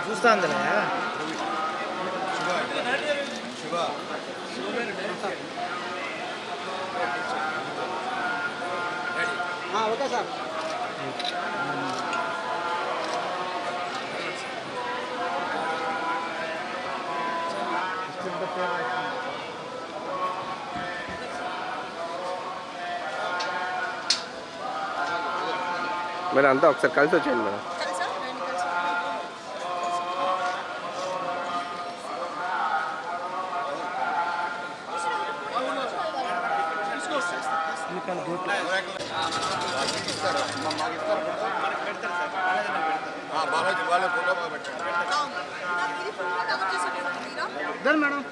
చూస్తా అందులో okay sir. Madam అంతా ఒకసారి కలిసి వచ్చేయండి మేడం. మేడం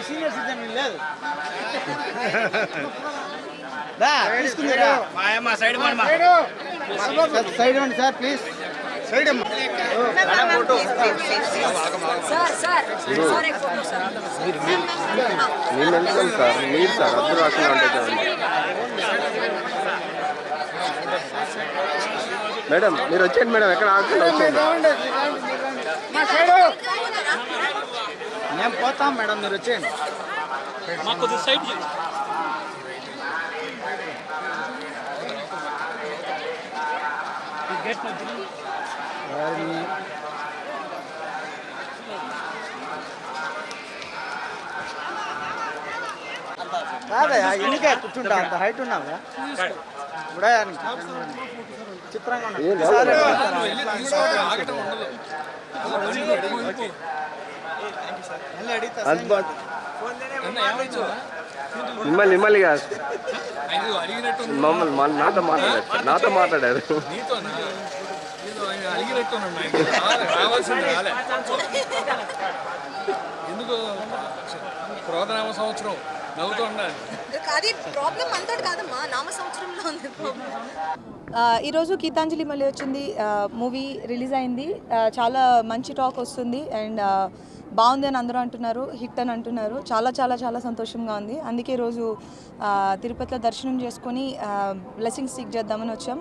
సీనియర్ సిటిజన్ లేదు తీసుకుందిరా సైడ్ ఇవ్వండి సార్ ప్లీజ్. సైడ్ మీరు వెళ్తాం సార్, మీరు సార్ అద్దరు రాకుండా ఉంటుంది మేడం. మీరు వచ్చేయండి మేడం, ఎక్కడ ఆకుండా వచ్చేయండి. మేము పోతాం మేడం, మీరు వచ్చేయండి. కాదయా ఎన్నికే కూర్చుంటా, అంత హైట్ ఉన్నావా చిత్రంగా మిమ్మల్ని మిమ్మల్ని కాదు మమ్మల్ని నాతో మాట్లాడారు. ఎందుకు క్రోధనామ సంవత్సరం నవ్వుతూ ఉండాలి. ఈరోజు గీతాంజలి మళ్ళీ వచ్చింది, మూవీ రిలీజ్ అయింది. చాలా మంచి టాక్ వస్తుంది అండ్ బాగుంది అని అందరూ అంటున్నారు, హిట్ అని అంటున్నారు. చాలా చాలా చాలా సంతోషంగా ఉంది. అందుకే ఈరోజు తిరుపతిలో దర్శనం చేసుకొని బ్లెస్సింగ్స్ సీక్ చేద్దామని వచ్చాం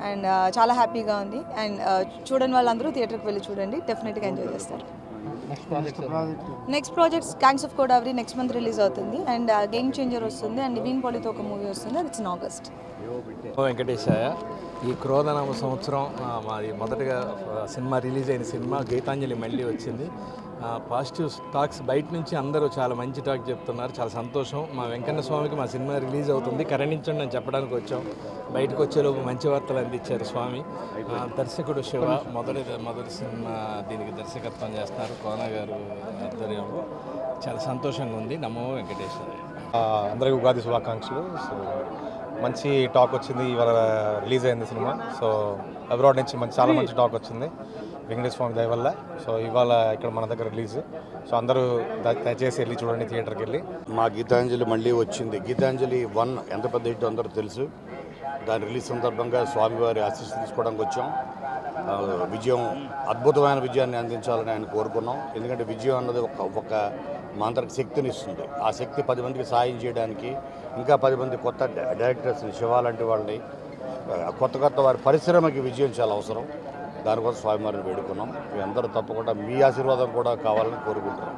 అండ్ చాలా హ్యాపీగా ఉంది. అండ్ చూడని వాళ్ళందరూ థియేటర్కి వెళ్ళి చూడండి, డెఫినెట్గా ఎంజాయ్ చేస్తారు. Next projects gangs of Godavari next month release అవుతుంది అండ్ గేమ్ చేంజర్ వస్తుంది అండ్ నివీన్ పాలితో ఒక మూవీ వస్తుంది, అది ఇన్ ఆగస్ట్. వెంకటేశాయ. ఈ క్రోధనామ సంవత్సరం మాది మొదటగా సినిమా రిలీజ్ అయిన సినిమా గీతాంజలి మళ్ళీ వచ్చింది. పాజిటివ్ టాక్స్ బయట నుంచి అందరూ చాలా మంచి టాక్ చెప్తున్నారు, చాలా సంతోషం. మా వెంకన్న స్వామికి మా సినిమా రిలీజ్ అవుతుంది, కరణించండి అని చెప్పడానికి వచ్చాం. బయటకు వచ్చేలోపు మంచి వార్తలు అందించారు స్వామి. దర్శకుడు శివ మొదటి సినిమా దీనికి దర్శకత్వం చేస్తున్నారు కోన గారు ఆధ్వర్యంలో. చాలా సంతోషంగా ఉంది. నమో వెంకటేశ్వర. అందరికీ ఉగాది శుభాకాంక్షలు. సో మంచి టాక్ వచ్చింది, ఇవాళ రిలీజ్ అయింది సినిమా. సో అబ్రాడ్ నుంచి చాలా మంచి టాక్ వచ్చింది వెంకటేశ్వర స్వామి దయ వల్ల. సో ఇవాళ ఇక్కడ మన దగ్గర రిలీజ్. సో అందరూ దయచేసి వెళ్ళి చూడండి థియేటర్కి వెళ్ళి. మా గీతాంజలి మళ్ళీ వచ్చింది. గీతాంజలి 1 ఎంత పెద్ద హిట్ అందరూ తెలుసు. దాని రిలీజ్ సందర్భంగా స్వామివారి ఆశీస్సులు తీసుకోవడానికి వచ్చాం. విజయం, అద్భుతమైన విజయాన్ని అందించాలని ఆయన కోరుకున్నాం. ఎందుకంటే విజయం అన్నది ఒక మాంత్రిక శక్తిని ఇస్తుంది. ఆ శక్తి 10 మందికి సాయం చేయడానికి, ఇంకా 10 మంది కొత్త డైరెక్టర్స్ని, శివ లాంటి వాళ్ళని, కొత్త వారి పరిశ్రమకి విజయం చాలా అవసరం. దానికోసం స్వామివారిని వేడుకున్నాం. మీ అందరూ తప్పకుండా మీ ఆశీర్వాదం కూడా కావాలని కోరుకుంటున్నాం.